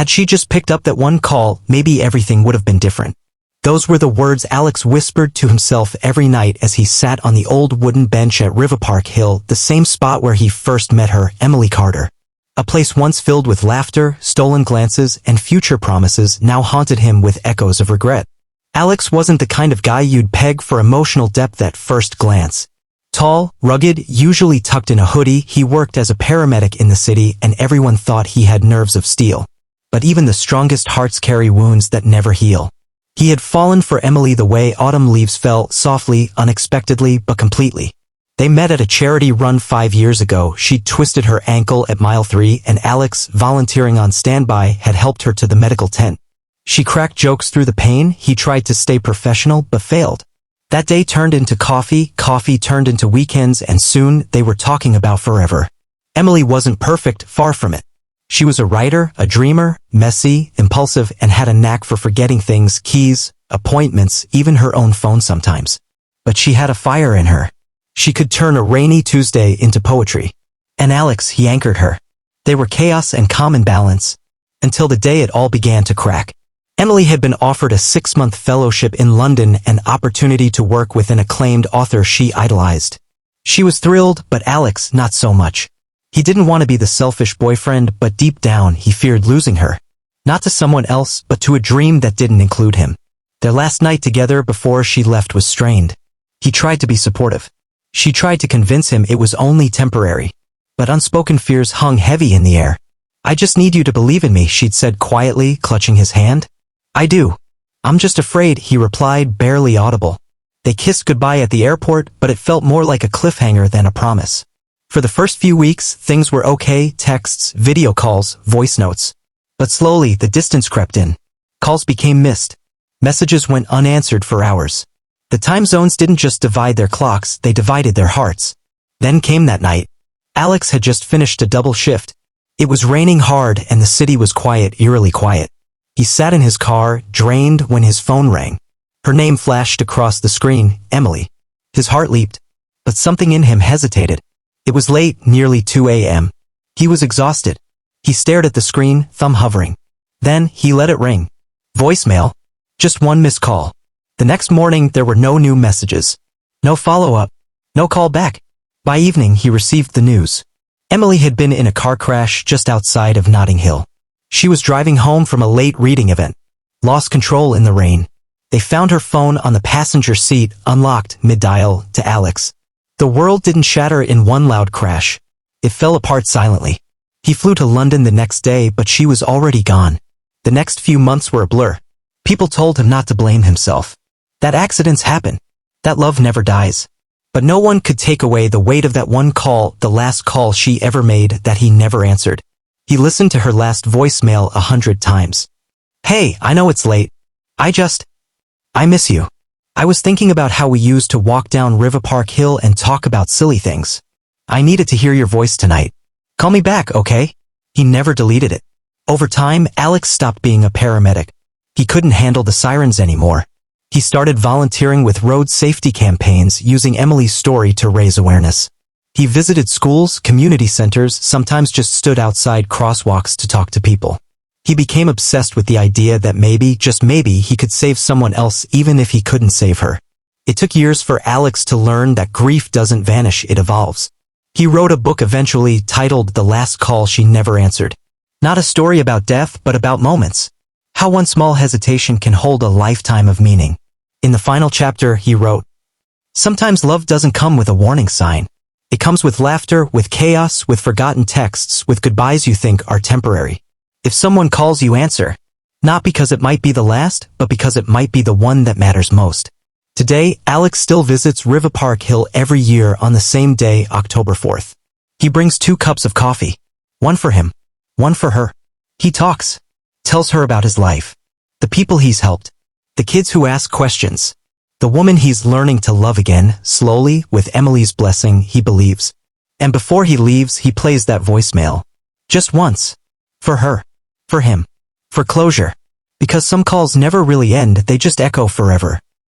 Had she just picked up that one call, maybe everything would have been different. Those were the words Alex whispered to himself every night as he sat on the old wooden bench at River Park Hill, the same spot where he first met her, Emily Carter. A place once filled with laughter, stolen glances, and future promises now haunted him with echoes of regret. Alex wasn't the kind of guy you'd peg for emotional depth at first glance. Tall, rugged, usually tucked in a hoodie, he worked as a paramedic in the city and everyone thought he had nerves of steel. But even the strongest hearts carry wounds that never heal. He had fallen for Emily the way autumn leaves fell, softly, unexpectedly, but completely. They met at a charity run 5 years ago. She'd twisted her ankle at mile 3 and Alex, volunteering on standby, had helped her to the medical tent. She cracked jokes through the pain. He tried to stay professional, but failed. That day turned into coffee turned into weekends, and soon they were talking about forever. Emily wasn't perfect, far from it. She was a writer, a dreamer, messy, impulsive, and had a knack for forgetting things, keys, appointments, even her own phone sometimes. But she had a fire in her. She could turn a rainy Tuesday into poetry. And Alex, he anchored her. They were chaos and calm in balance, until the day it all began to crack. Emily had been offered a 6-month fellowship in London, an opportunity to work with an acclaimed author she idolized. She was thrilled, but Alex, not so much. He didn't want to be the selfish boyfriend, but deep down he feared losing her. Not to someone else, but to a dream that didn't include him. Their last night together before she left was strained. He tried to be supportive. She tried to convince him it was only temporary. But unspoken fears hung heavy in the air. "I just need you to believe in me," she'd said quietly, clutching his hand. "I do. I'm just afraid," he replied, barely audible. They kissed goodbye at the airport, but it felt more like a cliffhanger than a promise. For the first few weeks, things were okay, texts, video calls, voice notes. But slowly, the distance crept in. Calls became missed. Messages went unanswered for hours. The time zones didn't just divide their clocks, they divided their hearts. Then came that night. Alex had just finished a double shift. It was raining hard and the city was quiet, eerily quiet. He sat in his car, drained, when his phone rang. Her name flashed across the screen, Emily. His heart leaped, but something in him hesitated. It was late, nearly 2 a.m. He was exhausted. He stared at the screen, thumb hovering. Then, he let it ring. Voicemail. Just one missed call. The next morning, there were no new messages. No follow-up. No call back. By evening, he received the news. Emily had been in a car crash just outside of Notting Hill. She was driving home from a late reading event. Lost control in the rain. They found her phone on the passenger seat, unlocked, mid-dial, to Alex. The world didn't shatter in one loud crash. It fell apart silently. He flew to London the next day, but she was already gone. The next few months were a blur. People told him not to blame himself. That accidents happen. That love never dies. But no one could take away the weight of that one call, the last call she ever made, that he never answered. He listened to her last voicemail 100 times. "Hey, I know it's late. I miss you. I was thinking about how we used to walk down River Park Hill and talk about silly things. I needed to hear your voice tonight. Call me back, okay?" He never deleted it. Over time, Alex stopped being a paramedic. He couldn't handle the sirens anymore. He started volunteering with road safety campaigns, using Emily's story to raise awareness. He visited schools, community centers, sometimes just stood outside crosswalks to talk to people. He became obsessed with the idea that maybe, just maybe, he could save someone else even if he couldn't save her. It took years for Alex to learn that grief doesn't vanish, it evolves. He wrote a book eventually titled The Last Call She Never Answered. Not a story about death, but about moments. How one small hesitation can hold a lifetime of meaning. In the final chapter, he wrote, "Sometimes love doesn't come with a warning sign. It comes with laughter, with chaos, with forgotten texts, with goodbyes you think are temporary. If someone calls you, answer. Not because it might be the last, but because it might be the one that matters most." Today, Alex still visits River Park Hill every year on the same day, October 4th. He brings 2 cups of coffee. One for him. One for her. He talks. Tells her about his life. The people he's helped. The kids who ask questions. The woman he's learning to love again, slowly, with Emily's blessing, he believes. And before he leaves, he plays that voicemail. Just once. For her. For him. For closure. Because some calls never really end, they just echo forever.